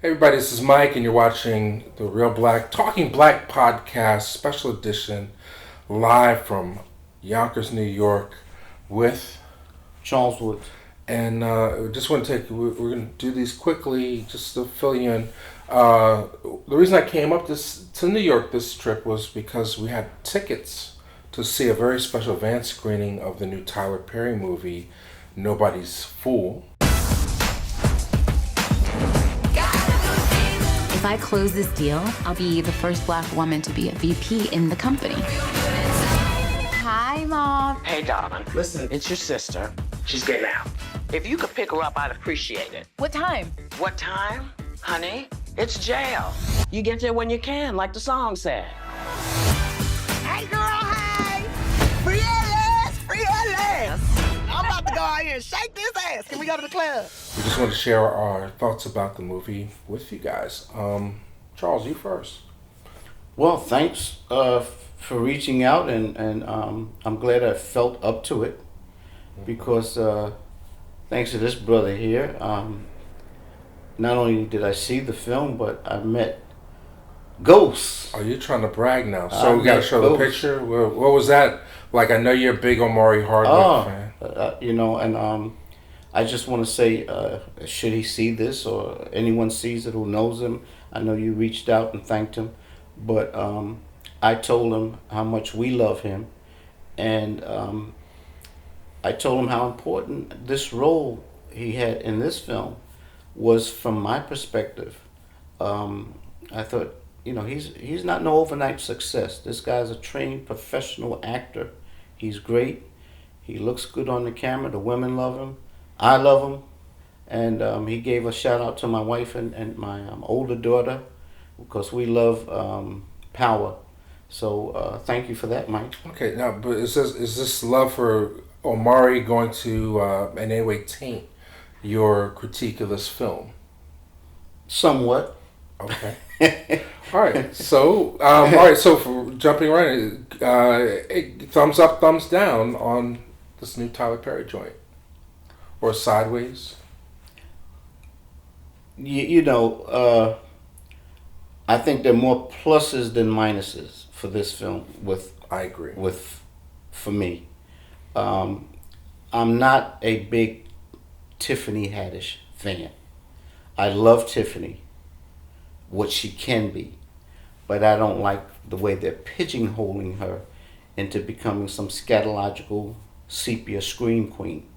Hey everybody, this is Mike, and you're watching the Real Black Talking Black podcast special edition live from Yonkers, New York, with Charles Woods. and just want to take. We're going to do these quickly just to fill you in. The reason I came up to New York this trip was because we had tickets to see a very special advance screening of the new Tyler Perry movie, Nobody's Fool. If I close this deal, I'll be the first black woman to be a VP in the company. Hi, Mom. Hey, darling. Listen, it's your sister. She's getting out. If you could pick her up, I'd appreciate it. What time? What time? Honey, it's jail. You get there when you can, like the song said. Hey, girl, hey! Free ass! Free ass! I'm about to go out here and shake this ass. Can we go to the club? We just want to share our thoughts about the movie with you guys. Charles, you first. Well, thanks for reaching out, and I'm glad I felt up to it because thanks to this brother here, not only did I see the film, but I met Ghost. Are you trying to brag now? So we got to show the picture. What was that like? I know you're a big Omari Hardwick fan. And I just want to say, should he see this or anyone sees it who knows him, I know you reached out and thanked him, but I told him how much we love him, and I told him how important this role he had in this film was from my perspective. I thought, he's not no overnight success. This guy's a trained professional actor. He's great. He looks good on the camera. The women love him. I love him. And he gave a shout out to my wife and my older daughter because we love Power. So thank you for that, Mike. Okay, now, but is this love for Omari going to in any way taint your critique of this film? Somewhat. Okay. All right. So, So for jumping right in, thumbs up, thumbs down on this new Tyler Perry joint, or sideways. I think there are more pluses than minuses for this film. I agree. For me, I'm not a big Tiffany Haddish fan. I love Tiffany, what she can be, but I don't like the way they're pigeonholing her into becoming some scatological sepia scream queen.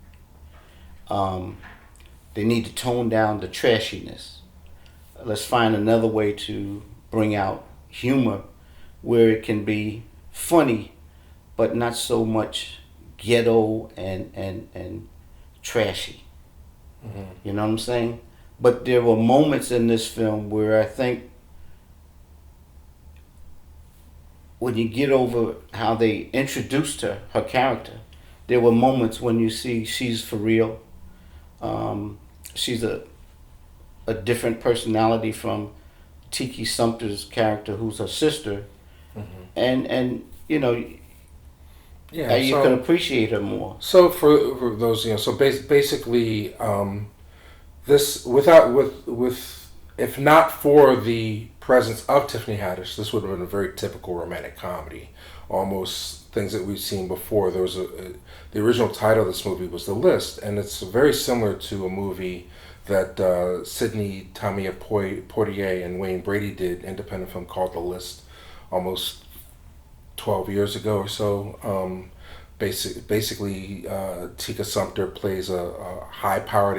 They need to tone down the trashiness. Let's find another way to bring out humor where it can be funny, but not so much ghetto and trashy. Mm-hmm. You know what I'm saying? But there were moments in this film where I think when you get over how they introduced her character, there were moments when you see she's for real. She's a different personality from Tiki Sumpter's character, who's her sister, and you can appreciate her more. So for those, basically, this if not for the presence of Tiffany Haddish, this would have been a very typical romantic comedy, almost things that we've seen before. There was the original title of this movie was The List, and it's very similar to a movie that Sidney Tamia Portier and Wayne Brady did, independent film called The List, almost 12 years ago or so. Basically, Tika Sumpter plays a high-powered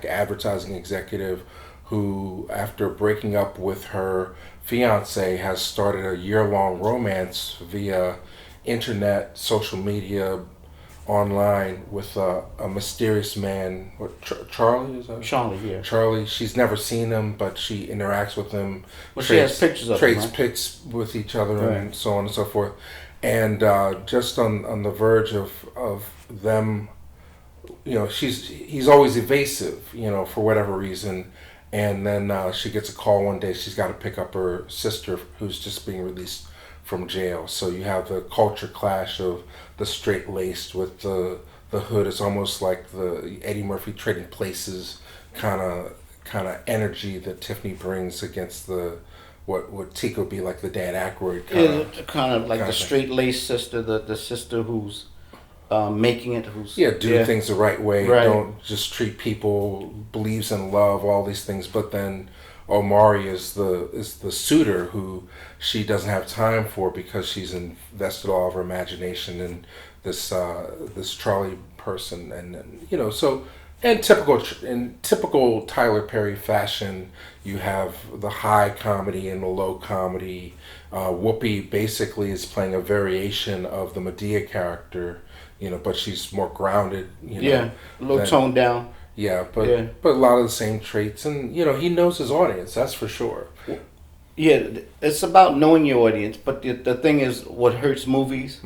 advertising executive who, after breaking up with her fiance, has started a year-long romance via internet, social media, online with a mysterious man. Charlie is that? Charlie, yeah. Charlie. She's never seen him, but she interacts with him. Well, she has pictures of him, trades right? pics with each other, right, and so on and so forth. And just on the verge of them, he's always evasive, for whatever reason. And then she gets a call one day. She's got to pick up her sister, who's just being released from jail. So you have the culture clash of the straight-laced with the hood. It's almost like the Eddie Murphy Trading Places kind of kind of energy that Tiffany brings against the what Tika would be like the Dan Aykroyd kind of like the thing. straight-laced sister, the sister who's making it, who's do things the right way, Right. don't just treat people, believes in love, all these things. But then Omari is the suitor who she doesn't have time for because she's invested all of her imagination in this Charlie person, and you know, so in typical Tyler Perry fashion, you have the high comedy and the low comedy. Whoopi basically is playing a variation of the Medea character, you know, but she's more grounded, you know. A little toned down. Yeah, but a lot of the same traits, and you know, he knows his audience, that's for sure. Yeah, it's about knowing your audience, but the thing is, what hurts movies,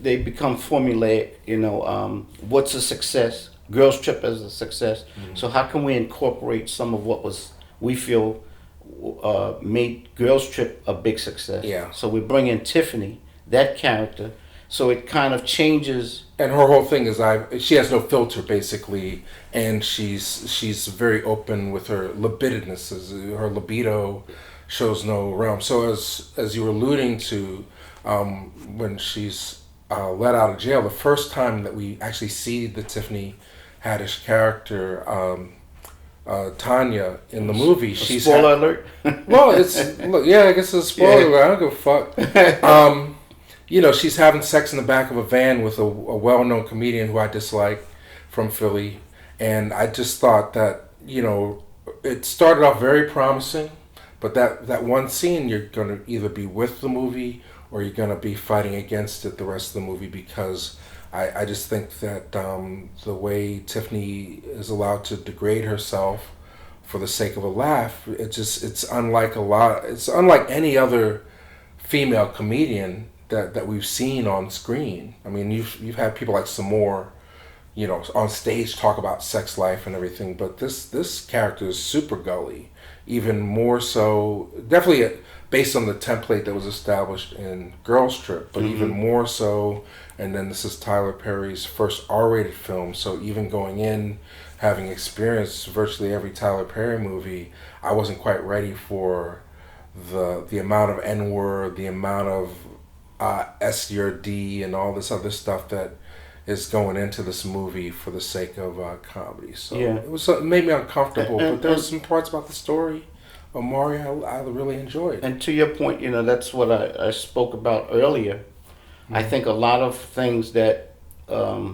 they become formulaic. You know, what's a success? Girls Trip as a success. So how can we incorporate some of what we feel made Girls Trip a big success? Yeah. So we bring in Tiffany, that character, so it kind of changes. And her whole thing is she has no filter basically, and she's very open with her libidinous. Her libido shows no realm. So as you were alluding to, when she's let out of jail, the first time that we actually see the Tiffany Haddish character, Tanya, in the movie, she's Spoiler alert. well, I guess it's a spoiler. Yeah. I don't give a fuck. You know, she's having sex in the back of a van with a well-known comedian who I dislike from Philly, and I just thought that, you know, it started off very promising, but that one scene, you're going to either be with the movie or you're going to be fighting against it the rest of the movie, because I just think that the way Tiffany is allowed to degrade herself for the sake of a laugh, it's unlike any other female comedian that we've seen on screen. I mean, you've had people like Samore, you know, on stage talk about sex life and everything, but this character is super gully, even more so, definitely based on the template that was established in Girls Trip, but even more so. And then this is Tyler Perry's first R-rated film, so even going in, having experienced virtually every Tyler Perry movie, I wasn't quite ready for the amount of N-word, the amount of S your D and all this other stuff that is going into this movie for the sake of comedy. So it made me uncomfortable, but there were some parts about the story, Omari, I really enjoyed. And to your point, you know, that's what I spoke about earlier. I think a lot of things that, a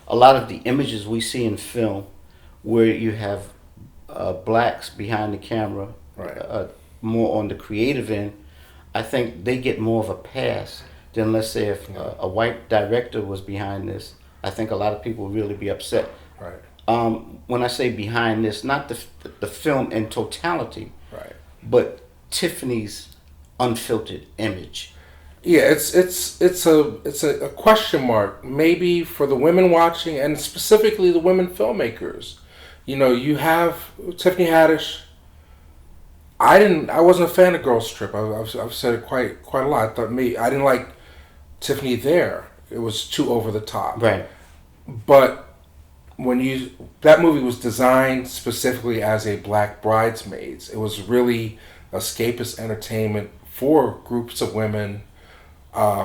lot of the images we see in film where you have blacks behind the camera, Right. More on the creative end, I think they get more of a pass than, let's say, if a white director was behind this. I think a lot of people would really be upset. Right. When I say behind this, not the film in totality, Right. but Tiffany's unfiltered image. Yeah, it's a question mark maybe for the women watching, and specifically the women filmmakers. You know, you have Tiffany Haddish. I wasn't a fan of Girls Trip. I've said it quite a lot. I didn't like Tiffany there. It was too over the top. Right. But that movie was designed specifically as a black bridesmaids. It was really escapist entertainment for groups of women,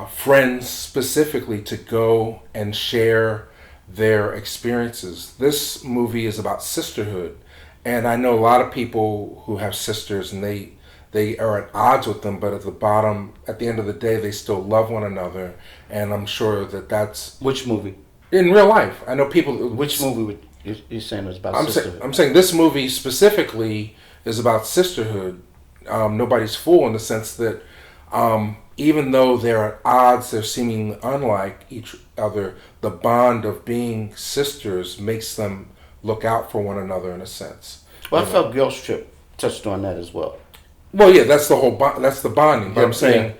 friends specifically, to go and share their experiences. This movie is about sisterhood, and I know a lot of people who have sisters, and they are at odds with them, but at the end of the day, they still love one another, and I'm sure that's... Which movie? In real life. I know people... Which movie would you're saying was about sisterhood? I'm saying this movie specifically is about sisterhood. Nobody's fool, in the sense that even though they're at odds, they're seeming unlike each other, the bond of being sisters makes them look out for one another in a sense. Well, I felt Girls Trip touched on that as well. Well, yeah, that's the whole that's the bonding. But Yeah, I'm saying, yeah.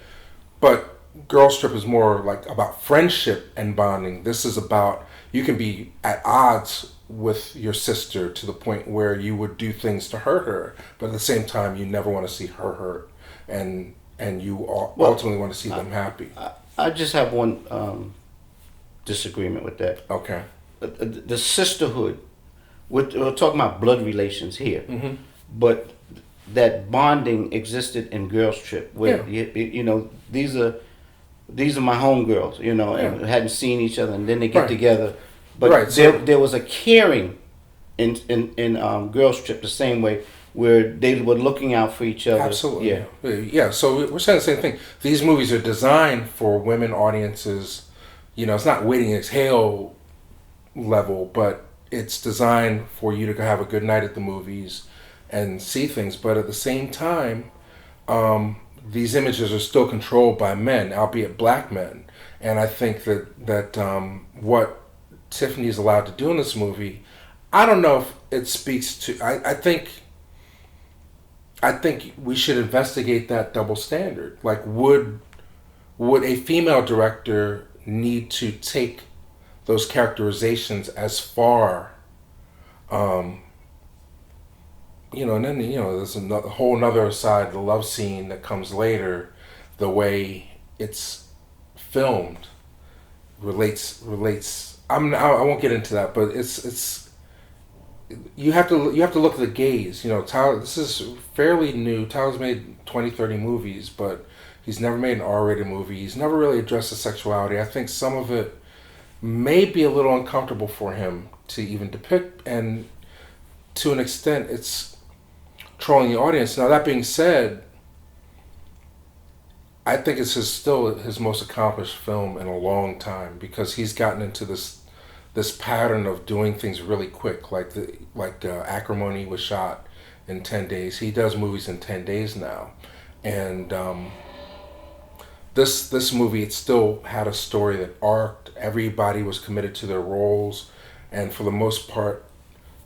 but Girls Trip is more like about friendship and bonding. This is about, you can be at odds with your sister to the point where you would do things to hurt her, but at the same time, you never want to see her hurt, and you ultimately want to see them happy. I just have one disagreement with that. Okay. The sisterhood we're talking about blood relations here, but that bonding existed in Girls Trip, where you know these are my homegirls, you know, and hadn't seen each other, and then they get together. But there was a caring in Girls Trip the same way, where they were looking out for each other. Absolutely. Yeah. So we're saying the same thing. These movies are designed for women audiences. You know, it's not Waiting Exhale level, but it's designed for you to have a good night at the movies and see things. But at the same time, these images are still controlled by men, albeit black men. And I think that what Tiffany is allowed to do in this movie, I don't know if it speaks to. I think we should investigate that double standard. Like, would a female director need to take those characterizations as far? You know, and then there's a whole nother side, the love scene that comes later, the way it's filmed relates. I won't get into that, but it's. You have to look at the gaze. You know, Tyler. This is fairly new. Tyler's made 20, 30 movies, but he's never made an R-rated movie. He's never really addressed the sexuality. I think some of it may be a little uncomfortable for him to even depict, and to an extent, it's trolling the audience. Now, that being said, I think it's still his most accomplished film in a long time, because he's gotten into this pattern of doing things really quick, like Acrimony was shot in 10 days. He does movies in 10 days now, and this movie, it still had a story that arced. Everybody was committed to their roles, and for the most part,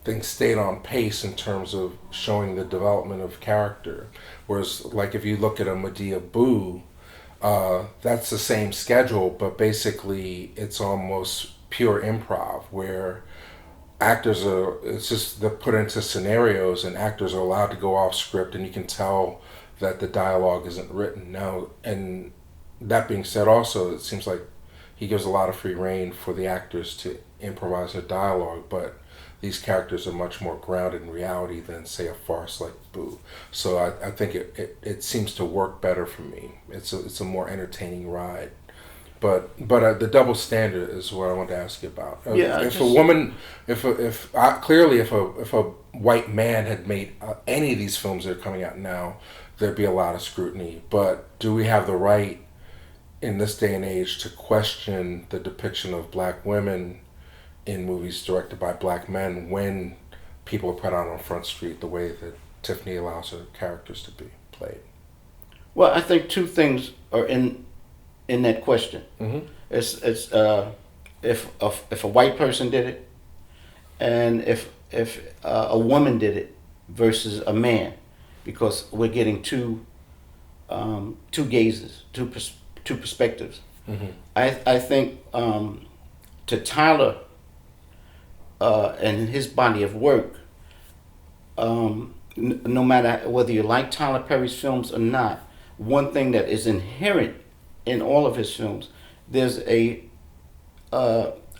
things stayed on pace in terms of showing the development of character. Whereas, like, if you look at a Medea Boo, that's the same schedule, but basically it's almost pure improv, where actors they're put into scenarios and actors are allowed to go off script, and you can tell that the dialogue isn't written now. And that being said, also, it seems like he gives a lot of free rein for the actors to improvise their dialogue, but these characters are much more grounded in reality than, say, a farce like Boo. So I think it seems to work better for me. It's a more entertaining ride. But the double standard is what I wanted to ask you about. If a white man had made any of these films that are coming out now, there'd be a lot of scrutiny. But do we have the right in this day and age to question the depiction of black women in movies directed by black men when people are put out on Front Street the way that Tiffany allows her characters to be played? Well, I think two things are in that question. Mm-hmm. It's if a white person did it, and if a woman did it versus a man, because we're getting two gazes, two perspectives. Mm-hmm. I think to Tyler and his body of work, no matter whether you like Tyler Perry's films or not, one thing that is inherent in all of his films, there's a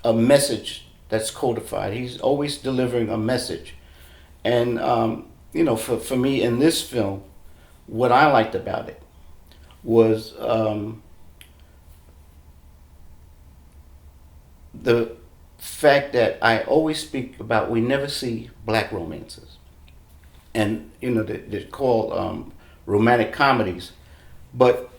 message that's codified. He's always delivering a message. And, for me in this film, what I liked about it was the fact that I always speak about, we never see black romances. And, they're called romantic comedies. But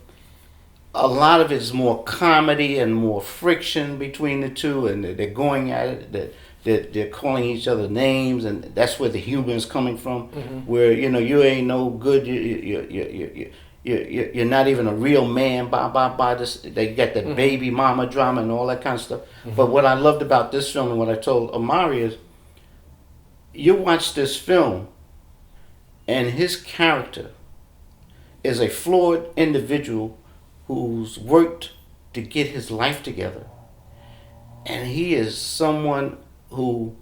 a lot of it is more comedy and more friction between the two, and they're going at it, they're calling each other names, and that's where the humor is coming from. Mm-hmm. Where, you ain't no good, you're not even a real man, blah. This, they got that baby mama drama and all that kind of stuff. Mm-hmm. But what I loved about this film, and what I told Amari, is you watch this film and his character is a flawed individual who's worked to get his life together. And he is someone who,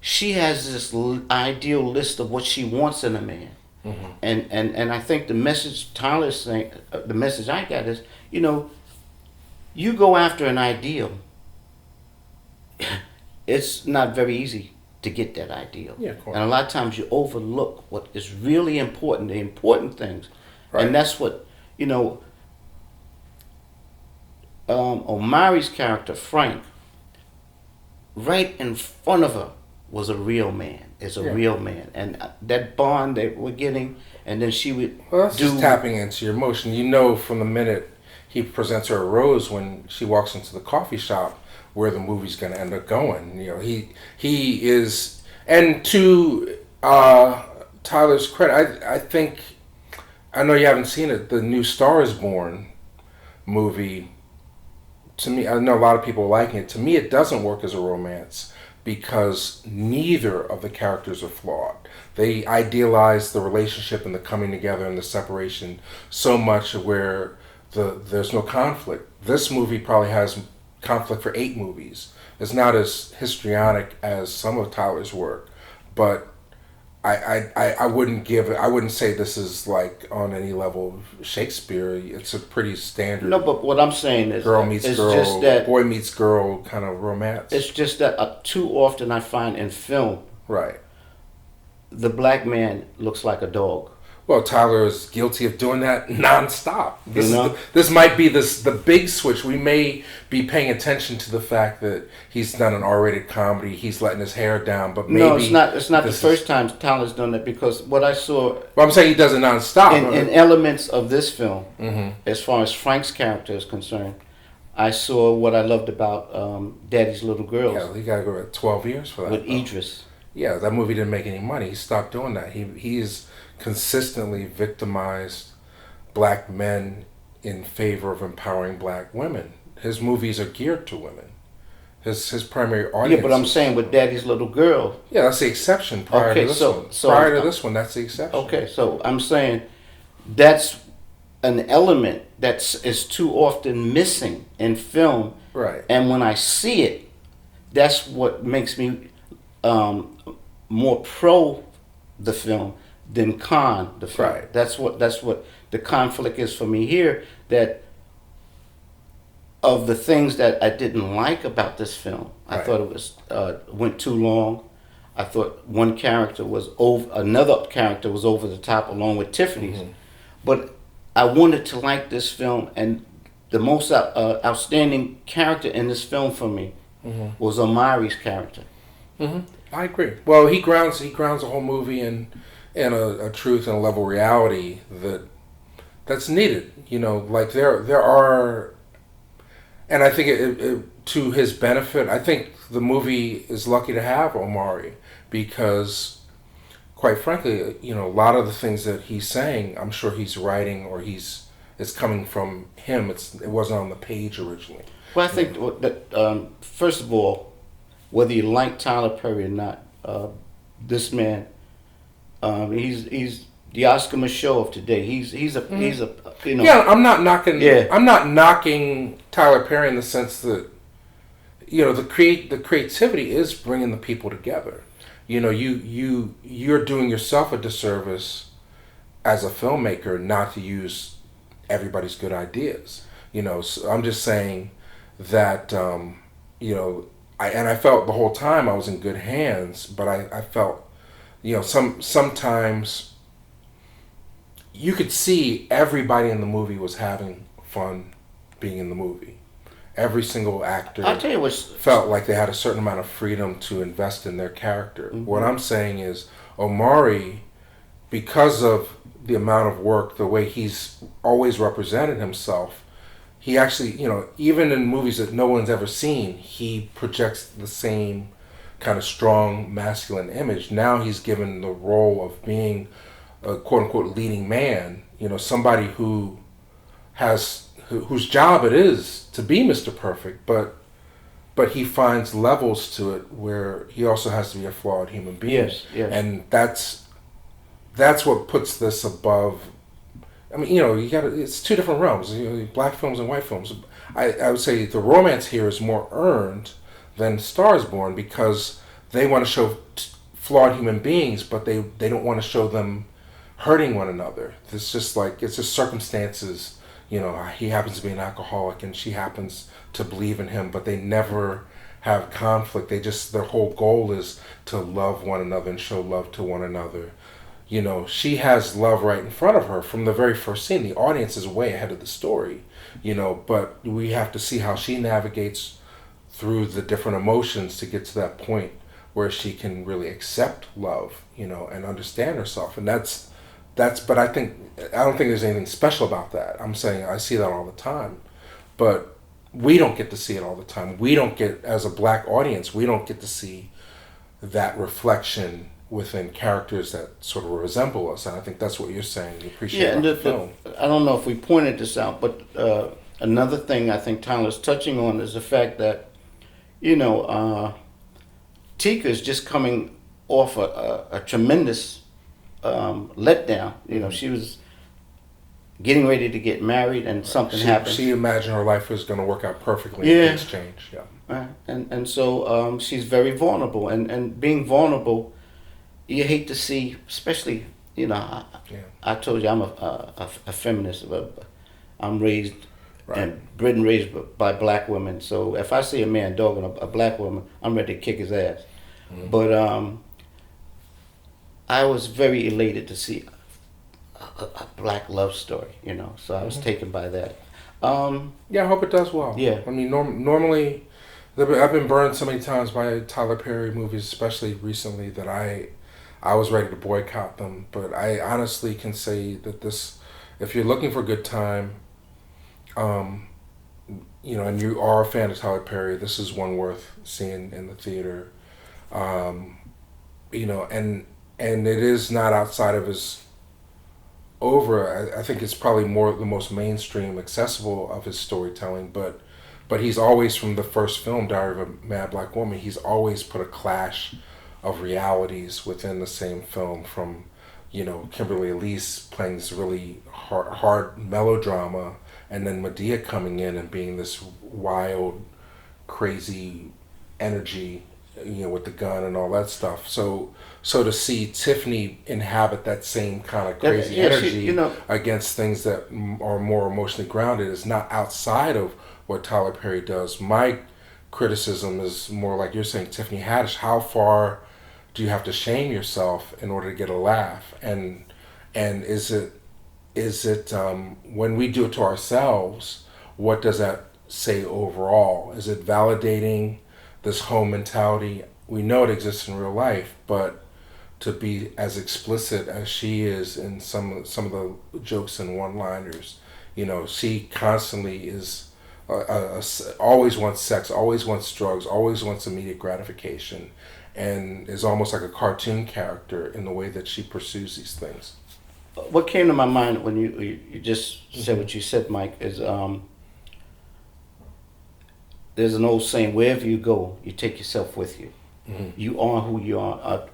she has this ideal list of what she wants in a man. Mm-hmm. And I think the message Tyler's saying, the message I got is, you go after an ideal, it's not very easy to get that ideal. Yeah, of course. And a lot of times you overlook what is really important, the important things. Right. And that's what, Omari's character, Frank, right in front of her was a real man, real man. And that bond that we're getting, and then she would Well, that's just tapping into your emotion. You know from the minute he presents her a rose when she walks into the coffee shop where the movie's going to end up going. He is, and to Tyler's credit, I think, I know you haven't seen it, the new Star is Born movie, to me, I know a lot of people liking it. To me, it doesn't work as a romance because neither of the characters are flawed. They idealize the relationship and the coming together and the separation so much where there's no conflict. This movie probably has conflict for 8 movies. It's not as histrionic as some of Tyler's work, but I wouldn't say this is like on any level of Shakespeare. It's a pretty standard. No, but what I'm saying is girl meets it's girl, just that, boy meets girl kind of romance. It's just that too often I find in film, Right. the black man looks like a dog. Well, Tyler is guilty of doing that nonstop. This might be the big switch. We may be paying attention to the fact that he's done an R-rated comedy. He's letting his hair down, but maybe no, it's not. It's not the first time Tyler's done that, because what I saw. Well, I'm saying he does it nonstop. In elements of this film, mm-hmm. as far as Frank's character is concerned, I saw what I loved about Daddy's Little Girls. Yeah, he got to go at 12 years for that. With Idris. Yeah, that movie didn't make any money. He stopped doing that. He's consistently victimized black men in favor of empowering black women. His movies are geared to women. His primary audience. Yeah, but I'm saying with Daddy's Little Girl. Yeah, that's the exception prior to this one. Prior to this one, that's the exception. Okay, so I'm saying that's an element that is too often missing in film. Right. And when I see it, that's what makes me more pro the film than con the film. Right. That's what the conflict is for me here. That of the things that I didn't like about this film, I thought it was went too long. I thought one character was another character was over the top, along with Tiffany's. Mm-hmm. But I wanted to like this film, and the most outstanding character in this film for me was Omari's character. Mm-hmm. I agree. Well, he grounds the whole movie in a truth and a level of reality that's needed. Like there are, and I think it to his benefit. I think the movie is lucky to have Omari because, quite frankly, a lot of the things that he's saying, I'm sure he's writing or it's coming from him. It wasn't on the page originally. Well, I think that first of all, whether you like Tyler Perry or not, this man, he's the Oscar Michaud of today. He's a Yeah, I'm not knocking. Yeah. I'm not knocking Tyler Perry in the sense that the creativity is bringing the people together. You're doing yourself a disservice as a filmmaker not to use everybody's good ideas. So I'm just saying that I felt the whole time I was in good hands, but I felt sometimes you could see everybody in the movie was having fun being in the movie. Every single actor I'll tell you felt like they had a certain amount of freedom to invest in their character. Mm-hmm. What I'm saying is Omari, because of the amount of work, the way he's always represented himself, he actually, even in movies that no one's ever seen, he projects the same kind of strong masculine image. Now he's given the role of being a quote-unquote leading man, somebody whose job it is to be Mr. Perfect, but he finds levels to it where he also has to be a flawed human being. Yes. And that's what puts this above. I mean, it's two different realms, black films and white films. I would say the romance here is more earned than Star is Born because they want to show flawed human beings, but they don't want to show them hurting one another. It's just circumstances. He happens to be an alcoholic and she happens to believe in him, but they never have conflict. Their whole goal is to love one another and show love to one another. You know, she has love right in front of her from the very first scene. The audience is way ahead of the story, you know, but we have to see how she navigates through the different emotions to get to that point where she can really accept love, you know, and understand herself. And but I don't think there's anything special about that. I'm saying I see that all the time, but we don't get to see it all the time. We don't get, as a black audience, we don't get to see that reflection within characters that sort of resemble us. And I think that's what you're saying. You appreciate the film. I don't know if we pointed this out, but another thing I think Tyler's touching on is the fact that, you know, Tika is just coming off a tremendous letdown. You know, she was getting ready to get married and something happened. She imagined her life was going to work out perfectly and things changed. Yeah. And so she's very vulnerable. And being vulnerable, you hate to see, especially, you know, I told you I'm a feminist. I'm raised and bred and raised by black women. So if I see a man dogging a black woman, I'm ready to kick his ass. Mm-hmm. But I was very elated to see a black love story, you know. So I was taken by that. Yeah, I hope it does well. Yeah. I mean, normally, I've been burned so many times by Tyler Perry movies, especially recently, that I was ready to boycott them. But I honestly can say that this, if you're looking for a good time, you know, and you are a fan of Tyler Perry, this is one worth seeing in the theater. You know, and it is not outside of his I think it's probably more the most mainstream, accessible of his storytelling, but he's always, from the first film, Diary of a Mad Black Woman, he's always put a clash of realities within the same film, from, you know, Kimberly Elise playing this really hard melodrama, and then Medea coming in and being this wild, crazy energy, you know, with the gun and all that stuff. So to see Tiffany inhabit that same kind of crazy energy, you know, against things that are more emotionally grounded is not outside of what Tyler Perry does. My criticism is more like you're saying, Tiffany Haddish. How far do you have to shame yourself in order to get a laugh? And is it when we do it to ourselves, what does that say overall? Is it validating this home mentality? We know it exists in real life, but to be as explicit as she is in some of the jokes and one-liners, you know, she constantly is always wants sex, always wants drugs, always wants immediate gratification, and is almost like a cartoon character in the way that she pursues these things. What came to my mind when you just said what you said, Mike, is there's an old saying, wherever you go, you take yourself with you. Mm-hmm. You are who you are.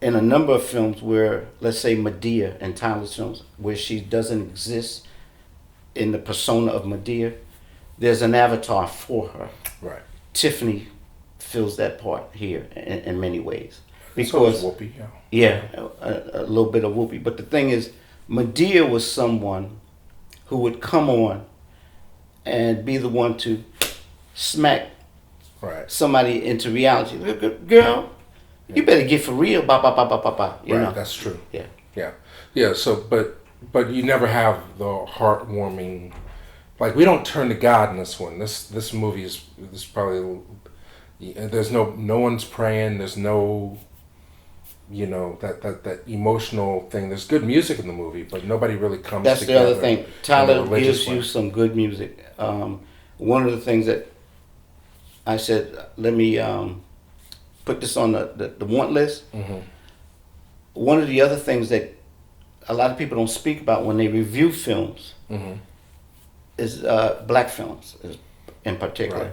In a number of films where, let's say Medea in Tyler's films, where she doesn't exist in the persona of Medea, there's an avatar for her. Right. Tiffany fills that part here in many ways. Because so Whoopi, a little bit of Whoopi. But the thing is, Medea was someone who would come on and be the one to smack somebody into reality. Girl, you better get for real. You know? That's true. Yeah. So, but you never have the heartwarming. Like, we don't turn to God in this one. This movie is probably, there's no one's praying. There's no, you know, that emotional thing. There's good music in the movie, but nobody really comes That's together. That's the other thing. Tyler gives you some good music. One of the things that I said, let me put this on the want list. Mm-hmm. One of the other things that a lot of people don't speak about when they review films is black films in particular.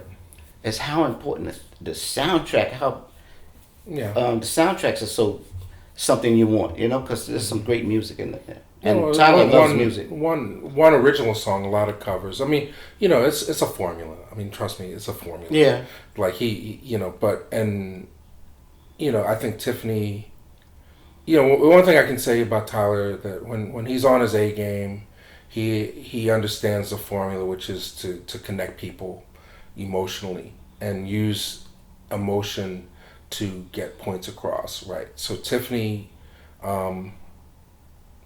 Is how important the soundtrack, the soundtracks are so something you want, you know, because there's some great music in there. And Tyler loves music. One original song, a lot of covers. I mean, you know, it's a formula. I mean, trust me, it's a formula. Yeah. Like he you know, you know, I think Tiffany, you know, one thing I can say about Tyler, that when he's on his A game, he understands the formula, which is to connect people emotionally. and use emotion to get points across, right? So Tiffany, and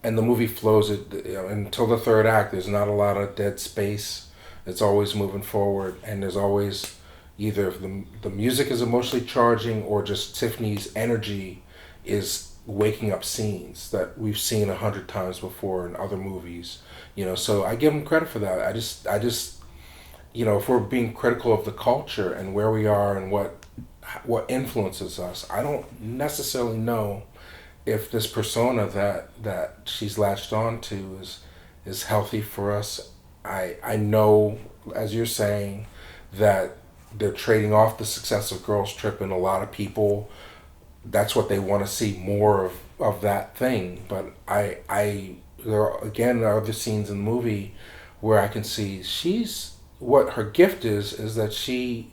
the movie flows until the third act. There's not a lot of dead space. It's always moving forward, and there's always either the music is emotionally charging or just Tiffany's energy is waking up scenes that we've seen 100 times before in other movies. So I give them credit for that. I just if we're being critical of the culture and where we are and what influences us, I don't necessarily know if this persona that she's latched on to is healthy for us. I know, as you're saying, that they're trading off the success of Girls Trip, and a lot of people, that's what they want to see more of that thing. But there are other scenes in the movie where I can see what her gift is that she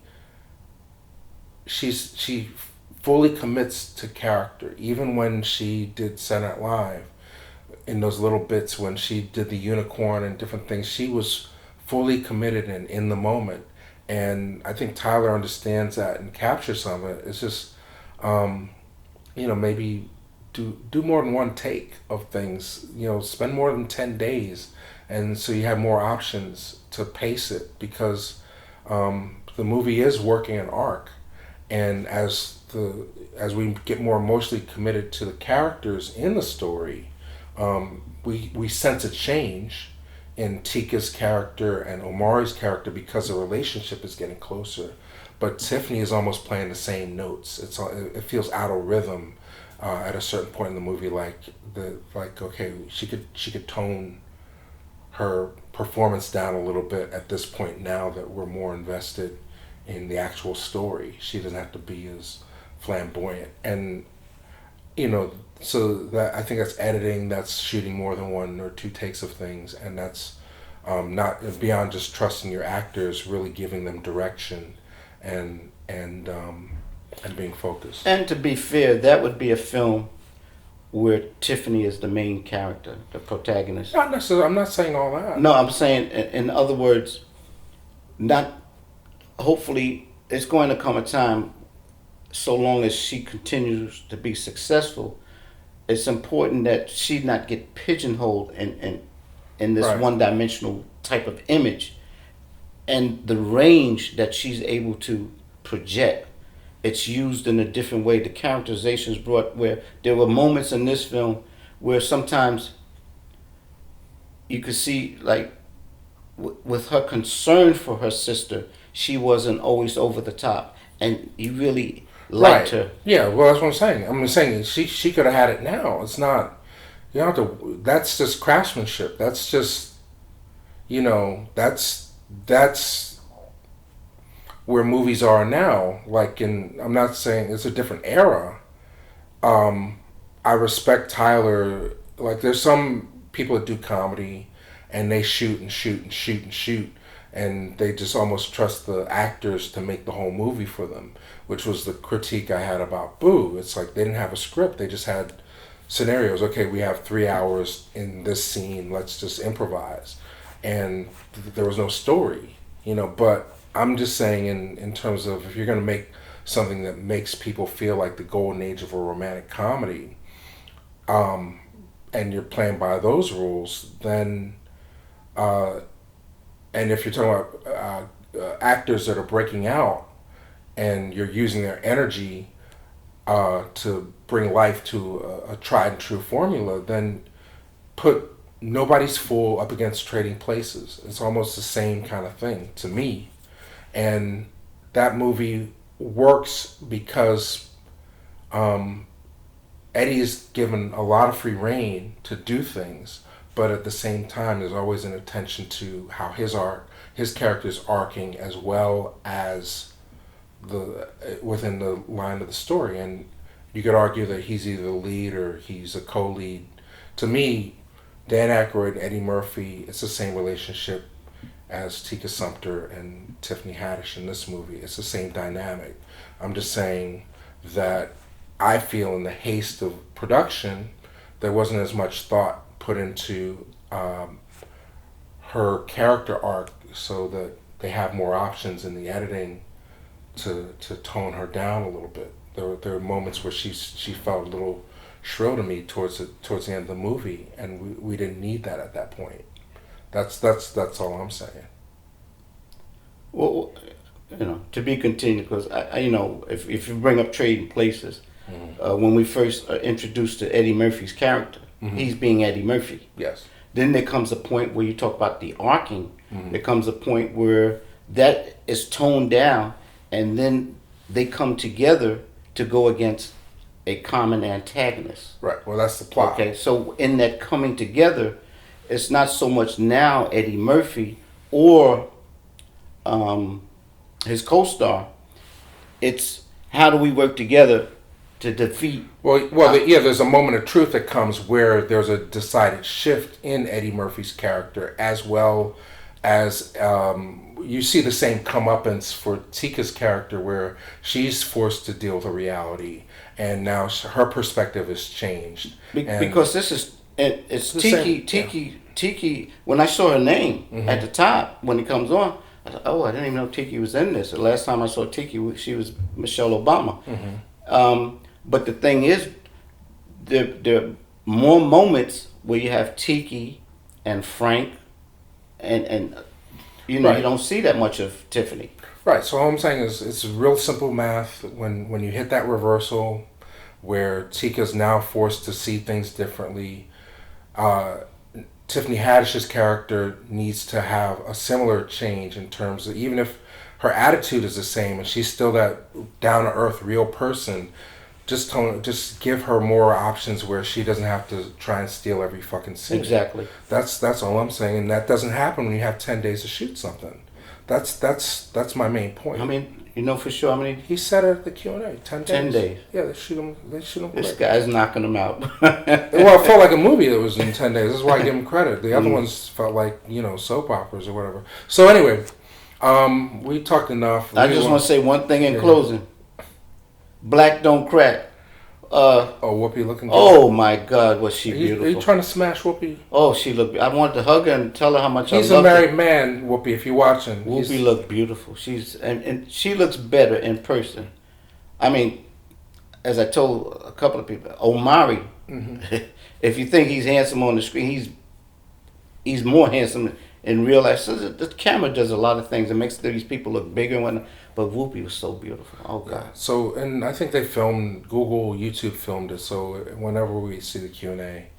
fully commits to character. Even when she did Saturday Night Live, in those little bits when she did the unicorn and different things, she was fully committed and in the moment. And I think Tyler understands that and captures some of it. It's just, maybe do more than one take of things. Spend more than 10 days, and so you have more options to pace it, because the movie is working an arc, and as we get more emotionally committed to the characters in the story, we sense a change in Tika's character and Omari's character because the relationship is getting closer. But Tiffany is almost playing the same notes. It feels out of rhythm at a certain point in the movie. Okay, she could tone her performance down a little bit at this point now that we're more invested in the actual story. She doesn't have to be as flamboyant, and so that, I think that's editing, that's shooting more than one or two takes of things, and that's not beyond just trusting your actors, really giving them direction and being focused. And to be fair, that would be a film where Tiffany is the main character, the protagonist. Not necessarily. I'm not saying all that. No, I'm saying, in other words, hopefully it's going to come a time, so long as she continues to be successful, it's important that she not get pigeonholed in this Right. one-dimensional type of image, and the range that she's able to project. It's used in a different way. The characterization is brought where there were moments in this film where sometimes you could see, like, with her concern for her sister, she wasn't always over the top, and you really liked her. Yeah, well, that's what I'm saying. I'm saying she could have had it now. It's not, you don't have to. That's just craftsmanship. That's just, that's where movies are now. I'm not saying it's a different era. I respect Tyler. Like, there's some people that do comedy, and they shoot and shoot and shoot and shoot, and they just almost trust the actors to make the whole movie for them, which was the critique I had about Boo. It's like they didn't have a script. They just had scenarios. Okay, we have 3 hours in this scene. Let's just improvise. And there was no story, But I'm just saying in terms of, if you're going to make something that makes people feel like the golden age of a romantic comedy, and you're playing by those rules, then... and if you're talking about actors that are breaking out and you're using their energy to bring life to a tried and true formula, then put Nobody's Fool up against Trading Places. It's almost the same kind of thing to me. And that movie works because Eddie is given a lot of free reign to do things, but at the same time, there's always an attention to how his character is arcing, as well as within the line of the story. And you could argue that he's either the lead or he's a co-lead. To me, Dan Aykroyd and Eddie Murphy, it's the same relationship as Tika Sumpter and Tiffany Haddish in this movie. It's the same dynamic. I'm just saying that I feel in the haste of production, there wasn't as much thought put into her character arc, so that they have more options in the editing to tone her down a little bit. There were moments where she felt a little shrill to me towards the end of the movie, and we didn't need that at that point. That's all I'm saying. Well, to be continued, because I if you bring up Trading Places, when we first introduced to Eddie Murphy's character, he's being Eddie Murphy. Yes. Then there comes a point where you talk about the arcing. There comes a point where that is toned down, and then they come together to go against a common antagonist. Right. Well, that's the plot. Okay, so in that coming together, it's not so much now Eddie Murphy or his co-star. It's how do we work together to defeat. There's a moment of truth that comes where there's a decided shift in Eddie Murphy's character, as well as you see the same comeuppance for Tika's character, where she's forced to deal with a reality, and now her perspective has changed. Because it's Tiki. Tiki. When I saw her name at the top when it comes on, I thought, I didn't even know Tiki was in this. The last time I saw Tiki, she was Michelle Obama. But the thing is, there are more moments where you have Tiki and Frank, and you don't see that much of Tiffany. Right. So all I'm saying is it's real simple math. When you hit that reversal, where Tika's now forced to see things differently, Tiffany Haddish's character needs to have a similar change in terms of, even if her attitude is the same and she's still that down to earth real person, just give her more options where she doesn't have to try and steal every fucking scene. Exactly. That's all I'm saying, and that doesn't happen when you have 10 days to shoot something. That's my main point. I mean, you know for sure how many? He said it at the Q&A. 10 days. 10 days. Yeah, they shoot him. This quick. guy's knocking them out. Well, it felt like a movie that was in 10 days. That's why I give him credit. The other ones felt like, soap operas or whatever. So anyway, we talked enough. I just want to say one thing in closing. Black don't crack. Whoopi looking good. Oh my God, was she beautiful? Are you trying to smash Whoopi? Oh, she looked. I wanted to hug her and tell her how much He's I love a married her. man, Whoopi. If you're watching, Whoopi looked beautiful. She's and she looks better in person. I mean, as I told a couple of people, Omari. If you think he's handsome on the screen, he's more handsome in real life. So the camera does a lot of things. It makes these people look bigger and whatnot. But Whoopi was so beautiful. Oh God. Yeah. So, and I think they filmed, YouTube filmed it. So whenever we see the Q&A,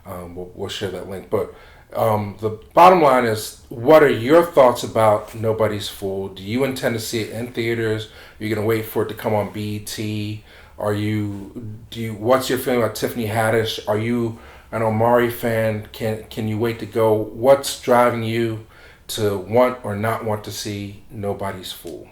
we'll share that link. But the bottom line is, what are your thoughts about Nobody's Fool? Do you intend to see it in theaters? Are you going to wait for it to come on BET? What's your feeling about Tiffany Haddish? Are you an Omari fan? Can you wait to go? What's driving you to want or not want to see Nobody's Fool?